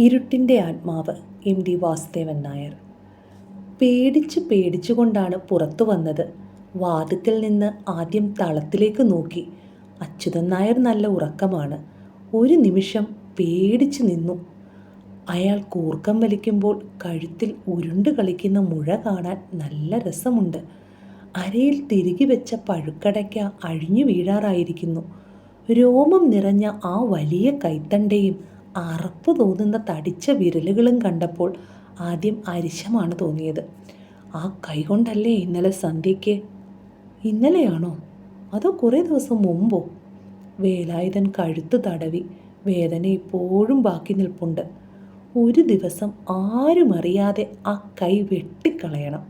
ഇരുട്ടിൻ്റെ ആത്മാവ് MD വാസുദേവൻ നായർ. പേടിച്ചുകൊണ്ടാണ് പുറത്തു വന്നത്. വാതിക്കൽ നിന്ന് ആദ്യം തളത്തിലേക്ക് നോക്കി. അച്യുതൻ നായർ നല്ല ഉറക്കമാണ്. ഒരു നിമിഷം പേടിച്ചു നിന്നു. അയാൾ കൂർക്കം വലിക്കുമ്പോൾ കഴുത്തിൽ ഉരുണ്ട് കളിക്കുന്ന മുഴ കാണാൻ നല്ല രസമുണ്ട്. അരയിൽ തിരുകി വെച്ച പഴുക്കടയ്ക്ക അഴിഞ്ഞു വീഴാറായിരിക്കുന്നു. രോമം നിറഞ്ഞ ആ വലിയ കൈത്തണ്ടയും അറപ്പ് തോന്നുന്ന തടിച്ച വിരലുകളും കണ്ടപ്പോൾ ആദ്യം അരിശമാണ് തോന്നിയത്. ആ കൈകൊണ്ടല്ലേ ഇന്നലെ സന്ധ്യയ്ക്ക്? ഇന്നലെയാണോ അതോ കുറേ ദിവസം മുമ്പോ? വേലായുധൻ കഴുത്ത് തടവി. വേദന ഇപ്പോഴും ബാക്കി നിൽപ്പുണ്ട്. ഒരു ദിവസം ആരും അറിയാതെ ആ കൈ വെട്ടിക്കളയണം.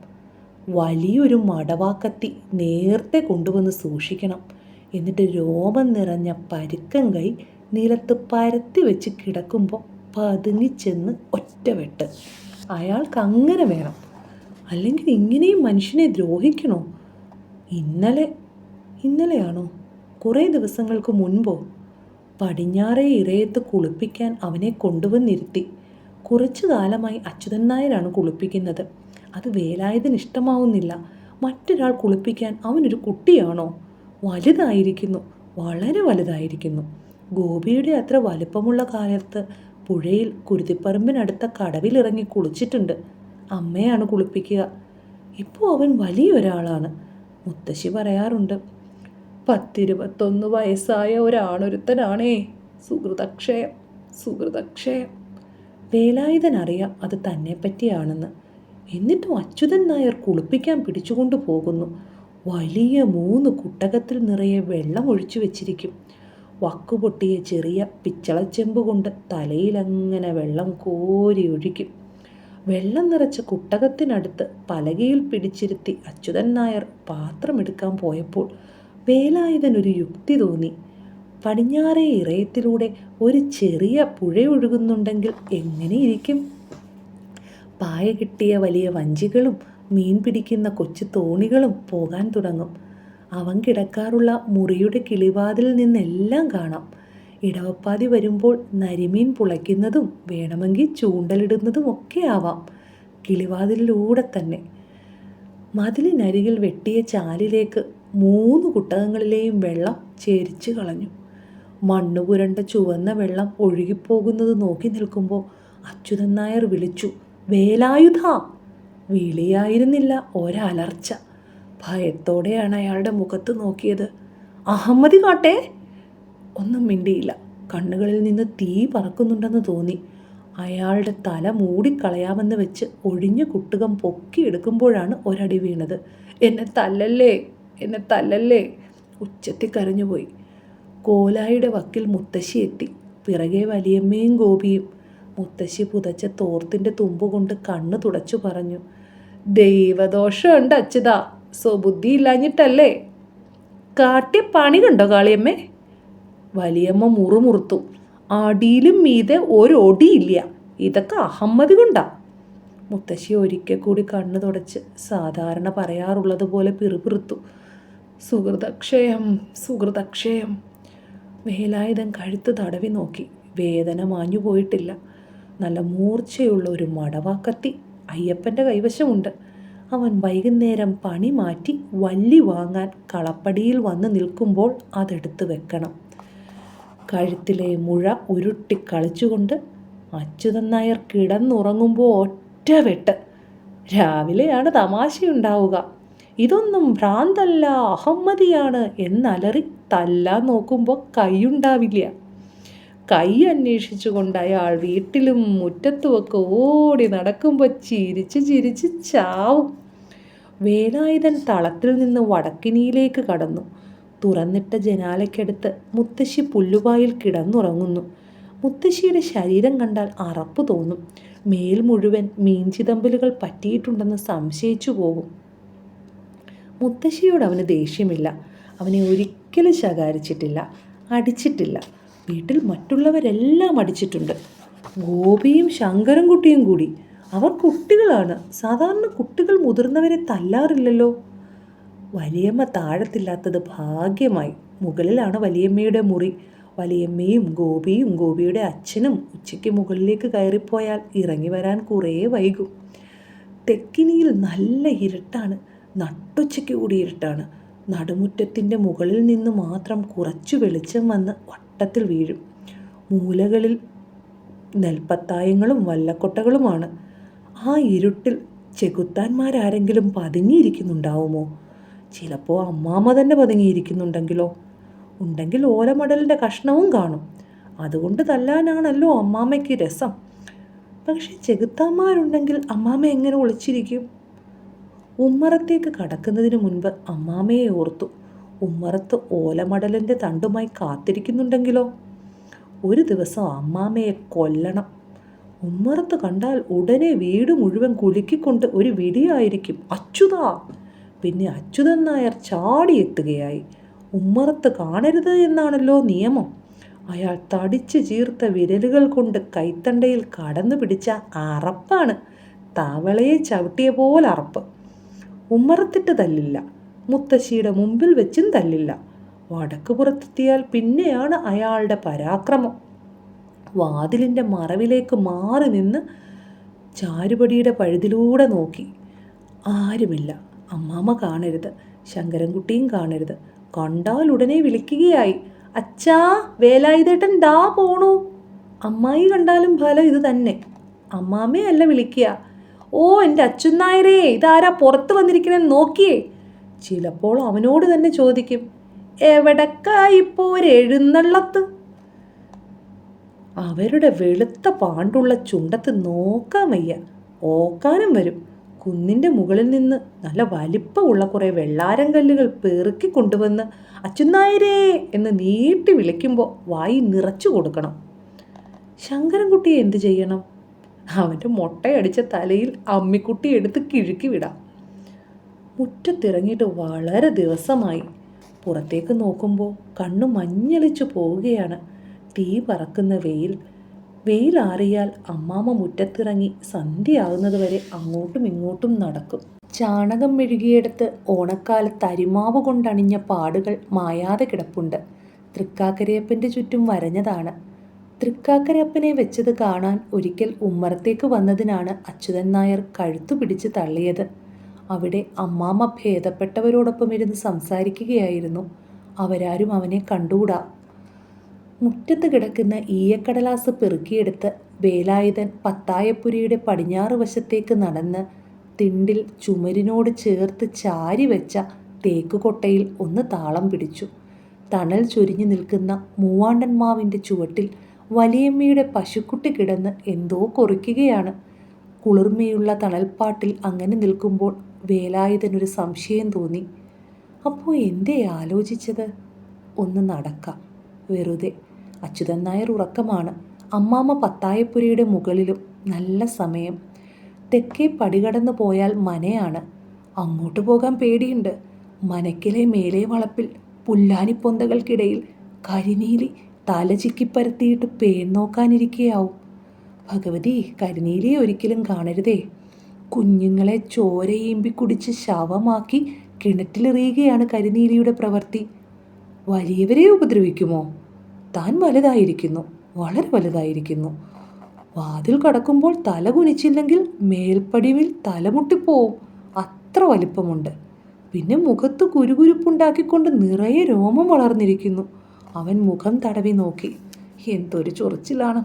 വലിയൊരു മടവാക്കത്തി നേരത്തെ കൊണ്ടുവന്ന് സൂക്ഷിക്കണം. എന്നിട്ട് രോമം നിറഞ്ഞ പരുക്കൻ കൈ നിലത്ത് പരത്തി വെച്ച് കിടക്കുമ്പോൾ പതുങ്ങിച്ചെന്ന് ഒറ്റവെട്ട്. അയാൾക്ക് അങ്ങനെ വേണം. അല്ലെങ്കിൽ ഇങ്ങനെയും മനുഷ്യനെ ദ്രോഹിക്കണോ? ഇന്നലെയാണോ കുറേ ദിവസങ്ങൾക്ക് മുൻപോ? പടിഞ്ഞാറേ ഇറയത്ത് കുളിപ്പിക്കാൻ അവനെ കൊണ്ടുവന്നിരുത്തി. കുറച്ചു കാലമായി അച്യുതൻ നായരാണ് കുളിപ്പിക്കുന്നത്. അത് വേലായുധന് ഇഷ്ടമാവുന്നില്ല. മറ്റൊരാൾ കുളിപ്പിക്കാൻ അവനൊരു കുട്ടിയാണോ? വലുതായിരിക്കുന്നു, വളരെ വലുതായിരിക്കുന്നു. ഗോപിയുടെ അത്ര വലിപ്പമുള്ള കാലത്ത് പുഴയിൽ കുരുതിപ്പറമ്പിനടുത്ത കടവിലിറങ്ങി കുളിച്ചിട്ടുണ്ട്. അമ്മയാണ് കുളിപ്പിക്കുക. ഇപ്പോൾ അവൻ വലിയൊരാളാണ്. മുത്തശ്ശി പറയാറുണ്ട്, 10-21 വയസ്സായ ഒരാണൊരുത്തനാണേ. സുഹൃതക്ഷയം. വേലായുധൻ അറിയാം അത് തന്നെ പറ്റിയാണെന്ന്. എന്നിട്ടും അച്യുതൻ നായർ കുളിപ്പിക്കാൻ പിടിച്ചുകൊണ്ടു പോകുന്നു. വലിയ 3 കുട്ടകത്തിൽ നിറയെ വെള്ളം ഒഴിച്ചു വെച്ചിരിക്കും. വക്കുപൊട്ടിയ ചെറിയ പിച്ചളച്ചെമ്പ് കൊണ്ട് തലയിലങ്ങനെ വെള്ളം കോരി ഒഴിക്കും. വെള്ളം നിറച്ച കുട്ടകത്തിനടുത്ത് പലകയിൽ പിടിച്ചിരുത്തി അച്യുതൻ നായർ പാത്രമെടുക്കാൻ പോയപ്പോൾ വേലായുധൻ ഒരു യുക്തി തോന്നി. പടിഞ്ഞാറേ ഇറയത്തിലൂടെ ഒരു ചെറിയ പുഴയൊഴുകുന്നുണ്ടെങ്കിൽ എങ്ങനെയിരിക്കും? പായ കിട്ടിയ വലിയ വഞ്ചികളും മീൻ പിടിക്കുന്ന കൊച്ചു തോണികളും പോകാൻ തുടങ്ങും. അവൻ കിടക്കാറുള്ള മുറിയുടെ കിളിവാതിൽ നിന്നെല്ലാം കാണാം. ഇടവപ്പാതി വരുമ്പോൾ നരിമീൻ പുളയ്ക്കുന്നതും വേണമെങ്കിൽ ചൂണ്ടലിടുന്നതും ഒക്കെ ആവാം. കിളിവാതിലിലൂടെ തന്നെ. മതിലിനരികിൽ വെട്ടിയ ചാലിലേക്ക് 3 കുട്ടകങ്ങളിലെയും വെള്ളം ചേരിച്ചു കളഞ്ഞു. മണ്ണുപുരണ്ട ചുവന്ന വെള്ളം ഒഴുകിപ്പോകുന്നത് നോക്കി നിൽക്കുമ്പോൾ അച്യുതൻ നായർ വിളിച്ചു, വേലായുധ! വിളിയായിരുന്നില്ല, ഒരലർച്ച. ഭയത്തോടെയാണ് അയാളുടെ മുഖത്ത് നോക്കിയത്. അഹമ്മതി കാട്ടേ! ഒന്നും മിണ്ടിയില്ല. കണ്ണുകളിൽ നിന്ന് തീ പറക്കുന്നുണ്ടെന്ന് തോന്നി. അയാളുടെ തല മൂടിക്കളയാമെന്ന് വെച്ച് ഒഴിഞ്ഞ കുട്ടുകം പൊക്കിയെടുക്കുമ്പോഴാണ് ഒരടി വീണത്. എന്നെ തല്ലല്ലേ! ഉച്ചത്തിൽ കരഞ്ഞുപോയി. കോലായുടെ വക്കിൽ മുത്തശ്ശി എത്തി. പിറകെ വലിയമ്മയും ഗോപിയും. മുത്തശ്ശി പുതച്ച തോർത്തിൻ്റെ തുമ്പുകൊണ്ട് കണ്ണ് തുടച്ചു പറഞ്ഞു, ദൈവദോഷമുണ്ട് അച്യുതാ, സ്വബുദ്ധി ഇല്ലാഞ്ഞിട്ടല്ലേ. കാട്ടിയ പണി കണ്ടോ കാളിയമ്മേ? വലിയമ്മ മുറുമുറുത്തു. അടിയിലും മീതെ ഒരൊടിയില്ല. ഇതൊക്കെ അഹമ്മതി കൊണ്ടാ. മുത്തശ്ശി ഒരിക്കൽ കൂടി കണ്ണ് തുടച്ച് സാധാരണ പറയാറുള്ളത് പോലെ പിറുപിറുത്തു. സുഹൃതക്ഷയം. വേലായുധൻ കഴുത്ത് തടവി നോക്കി. വേദന മാഞ്ഞു പോയിട്ടില്ല. നല്ല മൂർച്ചയുള്ള ഒരു മടവാക്കത്തി അയ്യപ്പൻ്റെ കൈവശമുണ്ട്. അവൻ വൈകുന്നേരം പണി മാറ്റി വള്ളി വാങ്ങാൻ കളപ്പടിയിൽ വന്ന് നിൽക്കുമ്പോൾ അതെടുത്ത് വെക്കണം. കഴുത്തിലെ മുഴ ഉരുട്ടി കളിച്ചുകൊണ്ട് അച്യുതൻ നായർ കിടന്നുറങ്ങുമ്പോൾ ഒറ്റ വെട്ട്. രാവിലെയാണ് തമാശയുണ്ടാവുക. ഇതൊന്നും ഭ്രാന്തല്ല, അഹമ്മതിയാണ് എന്നലറി തല്ലാൻ നോക്കുമ്പോൾ കൈയുണ്ടാവില്ല. കൈ അന്വേഷിച്ചുകൊണ്ട് അയാൾ വീട്ടിലും മുറ്റത്തുമൊക്കെ ഓടി നടക്കുമ്പോൾ ചിരിച്ച് ചാവും. വേലായുധൻ തളത്തിൽ നിന്ന് വടക്കിനിയിലേക്ക് കടന്നു. തുറന്നിട്ട ജനാലയ്ക്കടുത്ത് മുത്തശ്ശി പുല്ലുപായിൽ കിടന്നുറങ്ങുന്നു. മുത്തശ്ശിയുടെ ശരീരം കണ്ടാൽ അറപ്പ് തോന്നും. മേൽ മുഴുവൻ മീൻചിതമ്പലുകൾ പറ്റിയിട്ടുണ്ടെന്ന് സംശയിച്ചു പോകും. മുത്തശ്ശിയോട് അവന് ദേഷ്യമില്ല. അവനെ ഒരിക്കലും ശകാരിച്ചിട്ടില്ല, അടിച്ചിട്ടില്ല. വീട്ടിൽ മറ്റുള്ളവരെല്ലാം അടിച്ചിട്ടുണ്ട്. ഗോപിയും ശങ്കരൻകുട്ടിയും കൂടി. അവർ കുട്ടികളാണ്. സാധാരണ കുട്ടികൾ മുതിർന്നവരെ തല്ലാറില്ലല്ലോ. വലിയമ്മ താഴത്തില്ലാത്തത് ഭാഗ്യമായി. മുകളിലാണ് വലിയമ്മയുടെ മുറി. വലിയമ്മയും ഗോപിയും ഗോപിയുടെ അച്ഛനും ഉച്ചയ്ക്ക് മുകളിലേക്ക് കയറിപ്പോയാൽ ഇറങ്ങി വരാൻ കുറേ വൈകും. തെക്കിനിയിൽ നല്ല ഇരുട്ടാണ്, നട്ടുച്ചയ്ക്ക് കൂടി ഇരുട്ടാണ്. നടുമുറ്റത്തിൻ്റെ മുകളിൽ നിന്ന് മാത്രം കുറച്ചു വെളിച്ചം വന്ന് വട്ടത്തിൽ വീഴും. മൂലകളിൽ നെൽപ്പത്തായങ്ങളും വല്ലക്കൊട്ടകളുമാണ്. ആ ഇരുട്ടിൽ ചെകുത്താന്മാരാരെങ്കിലും പതുങ്ങിയിരിക്കുന്നുണ്ടാവുമോ? ചിലപ്പോൾ അമ്മാമ്മ തന്നെ പതുങ്ങിയിരിക്കുന്നുണ്ടെങ്കിലോ? ഉണ്ടെങ്കിൽ ഓലമടലിൻ്റെ കഷ്ണവും കാണും. അതുകൊണ്ട് തല്ലാനാണല്ലോ അമ്മാമ്മയ്ക്ക് രസം. പക്ഷെ ചെകുത്താന്മാരുണ്ടെങ്കിൽ അമ്മാമ്മ എങ്ങനെ ഒളിച്ചിരിക്കും? ഉമ്മറത്തേക്ക് കടക്കുന്നതിന് മുൻപ് അമ്മാമ്മയെ ഓർത്തു. ഉമ്മറത്ത് ഓലമടലിൻ്റെ തണ്ടുമായി കാത്തിരിക്കുന്നുണ്ടെങ്കിലോ? ഒരു ദിവസം അമ്മാമ്മയെ കൊല്ലണം. ഉമ്മറത്ത് കണ്ടാൽ ഉടനെ വീട് മുഴുവൻ കുലുക്കിക്കൊണ്ട് ഒരു വിടിയായിരിക്കും, അച്യുതാ! പിന്നെ അച്യുതൻ നായർ ചാടിയെത്തുകയായി. ഉമ്മറത്ത് കാണരുത് എന്നാണല്ലോ നിയമം. അയാൾ തടിച്ചു ചീർത്ത വിരലുകൾ കൊണ്ട് കൈത്തണ്ടയിൽ കടന്നു പിടിച്ച അറപ്പാണ്. തവളയെ ചവിട്ടിയ പോലെ അറപ്പ്. ഉമ്മറത്തിട്ട് തല്ലില്ല, മുത്തശ്ശിയുടെ മുമ്പിൽ വെച്ചും തല്ലില്ല. വടക്ക് പുറത്തെത്തിയാൽ പിന്നെയാണ് അയാളുടെ പരാക്രമം. വാതിലിൻ്റെ മറവിലേക്ക് മാറി നിന്ന് ചാരുപടിയുടെ പഴുതിലൂടെ നോക്കി. ആരുമില്ല. അമ്മാമ്മ കാണരുത്, ശങ്കരൻകുട്ടിയും കാണരുത്. കണ്ടാൽ ഉടനെ വിളിക്കുകയായി, അച്ഛാ, വേലായുധേട്ടൻ ദാ പോണു. അമ്മായി കണ്ടാലും ഫലം ഇത് തന്നെ. അമ്മാമ്മയല്ല വിളിക്കുക, ഓ എൻ്റെ അച്യുനായരേ, ഇതാരാ പുറത്ത് വന്നിരിക്കണെന്ന് നോക്കിയേ. ചിലപ്പോൾ അവനോട് തന്നെ ചോദിക്കും, എവിടക്കായിപ്പോൾ ഒരു എഴുന്നള്ളത്ത്? അവരുടെ വെളുത്ത പാണ്ടുള്ള ചുണ്ടത്ത് നോക്കാൻ വയ്യ, ഓക്കാനും വരും. കുന്നിൻ്റെ മുകളിൽ നിന്ന് നല്ല വലിപ്പമുള്ള കുറേ വെള്ളാരം കല്ലുകൾ പെറുക്കി കൊണ്ടുവന്ന് അച്യുനായരേ എന്ന് നീട്ടി വിളിക്കുമ്പോൾ വായി നിറച്ചു കൊടുക്കണം. ശങ്കരൻകുട്ടിയെ എന്തു ചെയ്യണം? അവൻ്റെ മുട്ടയടിച്ച തലയിൽ അമ്മിക്കുട്ടി എടുത്ത് കിഴുക്കി വിടാം. മുറ്റത്തിറങ്ങിയിട്ട് വളരെ ദിവസമായി. പുറത്തേക്ക് നോക്കുമ്പോൾ കണ്ണു മഞ്ഞളിച്ചു പോവുകയാണ്. തീ പറക്കുന്ന വെയിലാറിയാൽ അമ്മാമ്മ മുറ്റത്തിറങ്ങി സന്ധ്യയാകുന്നത് വരെ അങ്ങോട്ടും ഇങ്ങോട്ടും നടക്കും. ചാണകം മെഴുകിയെടുത്ത് ഓണക്കാലത്ത് അരിമാവ് കൊണ്ടണിഞ്ഞ പാടുകൾ മായാതെ കിടപ്പുണ്ട്. തൃക്കാക്കരയപ്പൻ്റെ ചുറ്റും വരഞ്ഞതാണ്. തൃക്കാക്കരയപ്പനെ വെച്ചത് കാണാൻ ഒരിക്കൽ ഉമ്മറത്തേക്ക് വന്നതിനാണ് അച്യുതൻ നായർ കഴുത്തു പിടിച്ച് തള്ളിയത്. അവിടെ അമ്മാമ്മ ഭേദപ്പെട്ടവരോടൊപ്പം ഇരുന്ന് സംസാരിക്കുകയായിരുന്നു. അവരാരും അവനെ കണ്ടുകൂടാ. മുറ്റത്ത് കിടക്കുന്ന ഈയക്കടലാസ് പെറുക്കിയെടുത്ത് വേലായുധൻ പത്തായപ്പുരയുടെ പടിഞ്ഞാറ് വശത്തേക്ക് നടന്ന് തിണ്ടിൽ ചുമരിനോട് ചേർത്ത് ചാരി വെച്ച തേക്കുകൊട്ടയിൽ ഒന്ന് താളം പിടിച്ചു. തണൽ ചൊരിഞ്ഞു നിൽക്കുന്ന മൂവാണ്ടൻ മാവിൻ്റെ ചുവട്ടിൽ വലിയമ്മയുടെ പശുക്കുട്ടി കിടന്ന് എന്തോ കുറിക്കുകയാണ്. കുളിർമയുള്ള തണൽപ്പാട്ടിൽ അങ്ങനെ നിൽക്കുമ്പോൾ വേലായുധനൊരു സംശയം തോന്നി. അപ്പോൾ എന്തേ ആലോചിച്ചത്? ഒന്ന് നടക്കാം, വെറുതെ. അച്യുതൻ നായർ ഉറക്കമാണ്. അമ്മാമ്മ പത്തായപ്പുരയുടെ മുകളിലും. നല്ല സമയം. തെക്കേ പടികടന്ന് പോയാൽ മനയാണ്. അങ്ങോട്ട് പോകാൻ പേടിയുണ്ട്. മനക്കിലെ മേലെ വളപ്പിൽ പുല്ലാനിപ്പൊന്തകൾക്കിടയിൽ കരിനീലി തല ചിക്കിപ്പരത്തിയിട്ട് പേൻ നോക്കാനിരിക്കുകയാവും. ഭഗവതി, കരിനീലിയെ ഒരിക്കലും കാണരുതേ. കുഞ്ഞുങ്ങളെ ചോരയീമ്പി കുടിച്ച് ശവമാക്കി കിണറ്റിലെറിയുകയാണ് കരിനീലിയുടെ പ്രവൃത്തി. വലിയവരെ ഉപദ്രവിക്കുമോ? താൻ വലുതായിരിക്കുന്നു, വളരെ വലുതായിരിക്കുന്നു. വാതിൽ കടക്കുമ്പോൾ തല കുനിച്ചില്ലെങ്കിൽ മേൽപ്പടിവിൽ തലമുട്ടിപ്പോവും, അത്ര വലിപ്പമുണ്ട്. പിന്നെ മുഖത്ത് കുരുകുരുപ്പുണ്ടാക്കിക്കൊണ്ട് നിറയെ രോമം വളർന്നിരിക്കുന്നു. അവൻ മുഖം തടവി നോക്കി. എന്തൊരു ചൊറിച്ചിലാണ്.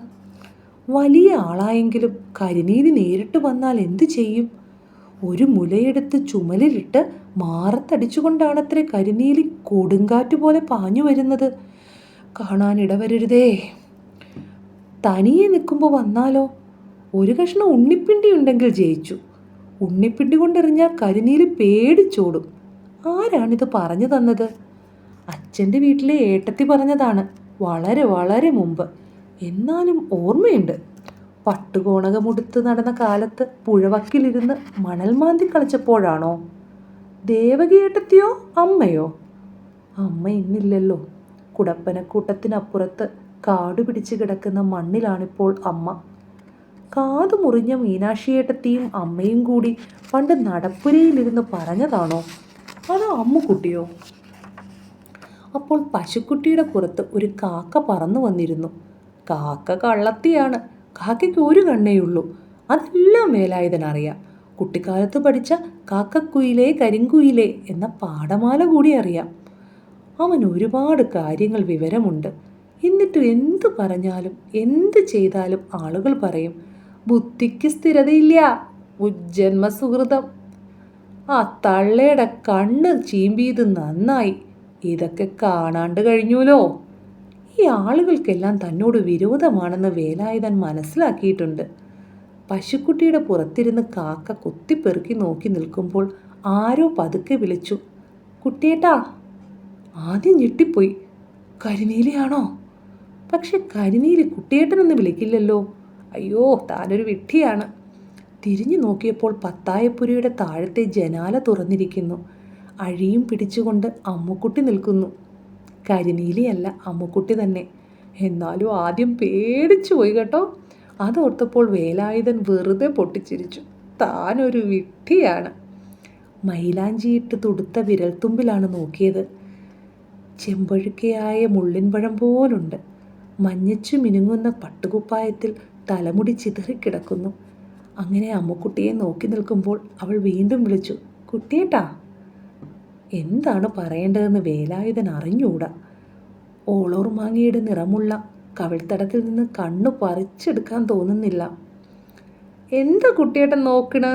വലിയ ആളായെങ്കിലും കരിനീലി നേരിട്ട് വന്നാൽ എന്തു ചെയ്യും? ഒരു മുലയെടുത്ത് ചുമലിലിട്ട് മാറത്തടിച്ചുകൊണ്ടാണത്രേ കരിനീലി കൊടുങ്കാറ്റ് പോലെ പാഞ്ഞു വരുന്നത്. കാണാനിടവരരുതേ. തനിയെ നിൽക്കുമ്പോൾ വന്നാലോ? ഒരു കഷ്ണം ഉണ്ണിപ്പിണ്ടി ഉണ്ടെങ്കിൽ ജയിച്ചു. ഉണ്ണിപ്പിണ്ടി കൊണ്ടെറിഞ്ഞാൽ കരിനീലി പേടിച്ചോടും. ആരാണിത് പറഞ്ഞു തന്നത്? അച്ഛൻ്റെ വീട്ടിലെ ഏട്ടത്തി പറഞ്ഞതാണ്, വളരെ വളരെ മുമ്പ്. എന്നാലും ഓർമ്മയുണ്ട്. പട്ടുകോണകമുടുത്ത് നടന്ന കാലത്ത് പുഴവക്കിലിരുന്ന് മണൽ മാന്തി കളിച്ചപ്പോഴാണോ? ദേവകി ഏട്ടത്തിയോ അമ്മയോ? അമ്മ ഇന്നില്ലല്ലോ. കുടപ്പനക്കൂട്ടത്തിനപ്പുറത്ത് കാടു പിടിച്ച് കിടക്കുന്ന മണ്ണിലാണിപ്പോൾ അമ്മ. കാതു മുറിഞ്ഞ മീനാക്ഷിയേട്ടത്തിയും അമ്മയും കൂടി പണ്ട് നടപ്പുരയിലിരുന്ന് പറഞ്ഞതാണോ? അതോ അമ്മുക്കുട്ടിയോ? അപ്പോൾ പശുക്കുട്ടിയുടെ പുറത്ത് ഒരു കാക്ക പറന്നു വന്നിരുന്നു. കാക്ക കള്ളത്തിയാണ്. കാക്കയ്ക്ക് ഒരു കണ്ണേയുള്ളൂ. അതെല്ലാം വേലായുധനറിയാം. കുട്ടിക്കാലത്ത് പഠിച്ച കാക്കക്കുയിലേ കരിങ്കുയിലേ എന്ന പാഠമാല കൂടി അറിയാം. അവൻ ഒരുപാട് കാര്യങ്ങൾ വിവരമുണ്ട്. എന്നിട്ട് എന്തു പറഞ്ഞാലും എന്ത് ചെയ്താലും ആളുകൾ പറയും, ബുദ്ധിക്ക് സ്ഥിരതയില്ല, ഉജ്ജന്മ സുഹൃതം. ആ തള്ളയുടെ കണ്ണ് ചീമ്പിയത് നന്നായി. ഇതൊക്കെ കാണാണ്ട് കഴിഞ്ഞൂലോ. ഈ ആളുകൾക്കെല്ലാം തന്നോട് വിരോധമാണെന്ന് വേലായുധൻ മനസ്സിലാക്കിയിട്ടുണ്ട്. പശുക്കുട്ടിയുടെ പുറത്തിരുന്ന് കാക്ക കുത്തിപ്പെറുക്കി നോക്കി നിൽക്കുമ്പോൾ ആരോ പതുക്കെ വിളിച്ചു, കുട്ടിയേട്ടാ. ആദ്യം ഞെട്ടിപ്പോയി. കരിനീലിയാണോ? പക്ഷെ കരിനീലി കുട്ടിയേട്ടനെന്ന് വിളിക്കില്ലല്ലോ. അയ്യോ, താനൊരു വിഡ്ഢിയാണ്. തിരിഞ്ഞു നോക്കിയപ്പോൾ പത്തായപ്പുരയുടെ താഴത്തെ ജനാല തുറന്നിരിക്കുന്നു. അഴിയും പിടിച്ചുകൊണ്ട് അമ്മുക്കുട്ടി നിൽക്കുന്നു. കരിനീലിയല്ല, അമ്മുക്കുട്ടി തന്നെ. എന്നാലും ആദ്യം പേടിച്ചു പോയി കേട്ടോ. അതോർത്തപ്പോൾ വേലായുധൻ വെറുതെ പൊട്ടിച്ചിരിച്ചു. താനൊരു വിഡ്ഢിയാണ്. മൈലാഞ്ചിയിട്ട് തുടുത്ത വിരൽത്തുമ്പിലാണ് നോക്കിയത്. ചെമ്പഴുക്കയായ മുള്ളിൻപഴം പോലുണ്ട്. മഞ്ഞച്ചു മിനുങ്ങുന്ന പട്ടുകുപ്പായത്തിൽ തലമുടി ചിതറിക്കിടക്കുന്നു. അങ്ങനെ അമ്മുക്കുട്ടിയെ നോക്കി നിൽക്കുമ്പോൾ അവൾ വീണ്ടും വിളിച്ചു, കുട്ടിയേട്ടാ. എന്താണ് പറയേണ്ടതെന്ന് വേലായുധൻ അറിഞ്ഞൂടാ. ഓളോർമാങ്ങയുടെ നിറമുള്ള കവിൾത്തടത്തിൽ നിന്ന് കണ്ണു പറിച്ചെടുക്കാൻ തോന്നുന്നില്ല. എന്താ കുട്ടിയേട്ടൻ നോക്കണ?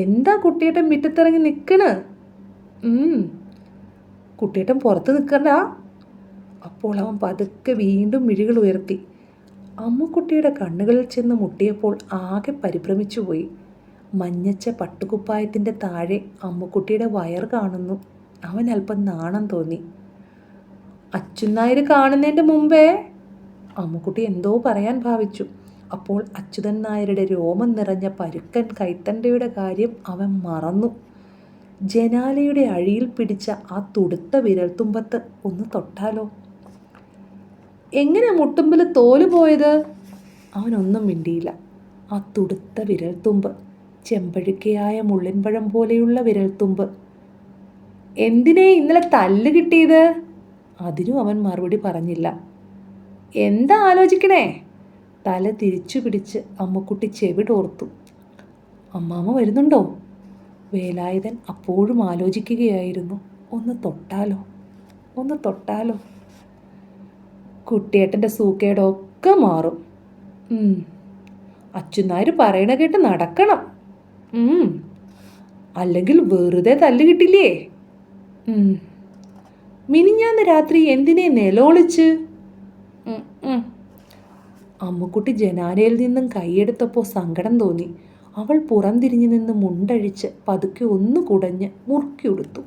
എന്താ കുട്ടിയേട്ടൻ മുറ്റത്തിറങ്ങി നിൽക്കണ? കുട്ടിയേട്ടൻ പുറത്ത് നിൽക്കണ്ട. അപ്പോൾ അവൻ പതുക്കെ വീണ്ടും മിഴികൾ ഉയർത്തി. അമ്മുക്കുട്ടിയുടെ കണ്ണുകളിൽ ചെന്ന് മുട്ടിയപ്പോൾ ആകെ പരിഭ്രമിച്ചു പോയി. മഞ്ഞച്ച പട്ടുകുപ്പായത്തിൻ്റെ താഴെ അമ്മുക്കുട്ടിയുടെ വയർ കാണുന്നു. അവൻ അല്പം നാണം തോന്നി. അച്യുതൻ കാണുന്നതിൻ്റെ മുമ്പേ അമ്മുക്കുട്ടി എന്തോ പറയാൻ ഭാവിച്ചു. അപ്പോൾ അച്യുതൻ നായരുടെ രോമം നിറഞ്ഞ പരുക്കൻ കൈത്തണ്ടയുടെ കാര്യം അവൻ മറന്നു. ജനാലയുടെ അഴിയിൽ പിടിച്ച ആ തുടുത്ത വിരൽത്തുമ്പത്ത് ഒന്ന് തൊട്ടാലോ? എങ്ങനെ മുട്ടുമ്പിൽ തോല് പോയത്? അവനൊന്നും മിണ്ടിയില്ല. ആ തുടുത്ത വിരൽത്തുമ്പ്, ചെമ്പഴുക്കയായ മുള്ളിൻപഴം പോലെയുള്ള വിരൽത്തുമ്പ്. എന്തിനേ ഇന്നലെ തല്ല് കിട്ടിയത്? അതിനും അവൻ മറുപടി പറഞ്ഞില്ല. എന്താ ആലോചിക്കണേ? തല തിരിച്ചു പിടിച്ച് അമ്മുക്കുട്ടി ചെവിടോർത്തു. അമ്മാമ്മ വരുന്നുണ്ടോ? വേലായുധൻ അപ്പോഴും ആലോചിക്കുകയായിരുന്നു. ഒന്ന് തൊട്ടാലോ, ഒന്ന് തൊട്ടാലോ. കുട്ടിയേട്ടൻ്റെ സൂക്കേടൊക്കെ മാറും. അച്യുതൻ പറയണ കേട്ട് നടക്കണം. അല്ലെങ്കിൽ വെറുതെ തല്ല് കിട്ടില്ലേ? മിനിഞ്ഞാന്ന് രാത്രി എന്തിനെ നിലവിളിച്ച്? അമ്മുക്കുട്ടി ജനാലയിൽ നിന്നും കൈയെടുത്തപ്പോൾ സങ്കടം തോന്നി. അവൾ പുറംതിരിഞ്ഞു നിന്ന് മുണ്ടഴിച്ച് പതുക്കെ ഒന്ന് കുടഞ്ഞ് മുറുക്കിയെടുത്തു.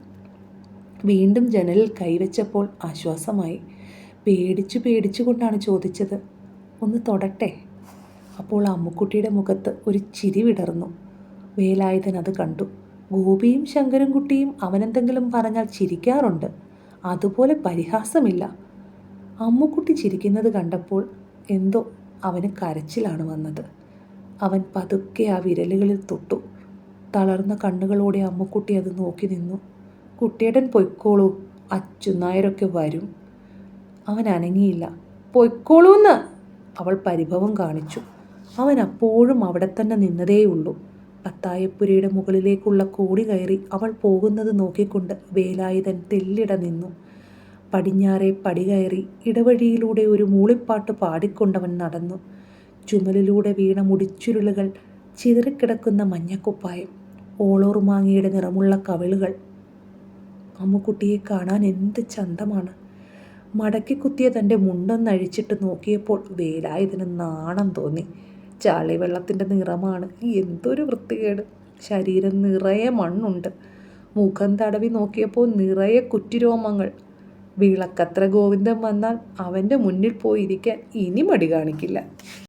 വീണ്ടും ജനലിൽ കൈവച്ചപ്പോൾ ആശ്വാസമായി. പേടിച്ചുകൊണ്ടാണ് ചോദിച്ചത്, ഒന്ന് തൊടട്ടെ? അപ്പോൾ അമ്മുക്കുട്ടിയുടെ മുഖത്ത് ഒരു ചിരി വിടർന്നു. വേലായുധൻ അത് കണ്ടു. ഗോപിയും ശങ്കരൻ കുട്ടിയും അവനെന്തെങ്കിലും പറഞ്ഞാൽ ചിരിക്കാറുണ്ട്. അതുപോലെ പരിഹാസമില്ല. അമ്മുക്കുട്ടി ചിരിക്കുന്നത് കണ്ടപ്പോൾ എന്തോ അവന് കരച്ചിലാണ് വന്നത്. അവൻ പതുക്കെ ആ വിരലുകളിൽ തൊട്ടു. തളർന്ന കണ്ണുകളോടെ അമ്മുക്കുട്ടി അത് നോക്കി നിന്നു. കുട്ടിയേട്ടൻ പൊയ്ക്കോളൂ, അച്യുതൻ വരും. അവൻ അനങ്ങിയില്ല. പൊയ്ക്കോളൂന്ന് അവൾ പരിഭവം കാണിച്ചു. അവൻ അപ്പോഴും അവിടെ തന്നെ നിന്നതേയുള്ളൂ. പത്തായപ്പുരയുടെ മുകളിലേക്കുള്ള കോടി കയറി അവൾ പോകുന്നത് നോക്കിക്കൊണ്ട് വേലായുധൻ തെല്ലിട നിന്നു. പടിഞ്ഞാറെ പടി കയറി ഇടവഴിയിലൂടെ ഒരു മൂളിപ്പാട്ട് പാടിക്കൊണ്ടവൻ നടന്നു. ചുമലിലൂടെ വീണ മുടിച്ചുരുളുകൾ, ചിതറിക്കിടക്കുന്ന മഞ്ഞക്കുപ്പായം, ഓളോർമാങ്ങയുടെ നിറമുള്ള കവിളുകൾ. അമ്മുക്കുട്ടിയെ കാണാൻ എന്ത് ചന്തമാണ്. മടക്കി കുത്തിയ തൻ്റെ മുണ്ടൊന്നഴിച്ചിട്ട് നോക്കിയപ്പോൾ വേലായുധന് നാണം തോന്നി. ചളിവെള്ളത്തിൻ്റെ നിറമാണ്. എന്തൊരു വൃത്തികേട്. ശരീരം നിറയെ മണ്ണുണ്ട്. മുഖം തടവി നോക്കിയപ്പോൾ നിറയെ കുറ്റിരോമങ്ങൾ. വിളക്കത്ര ഗോവിന്ദൻ വന്നാൽ അവൻ്റെ മുന്നിൽ പോയിരിക്കാൻ ഇനി മടി കാണിക്കില്ല.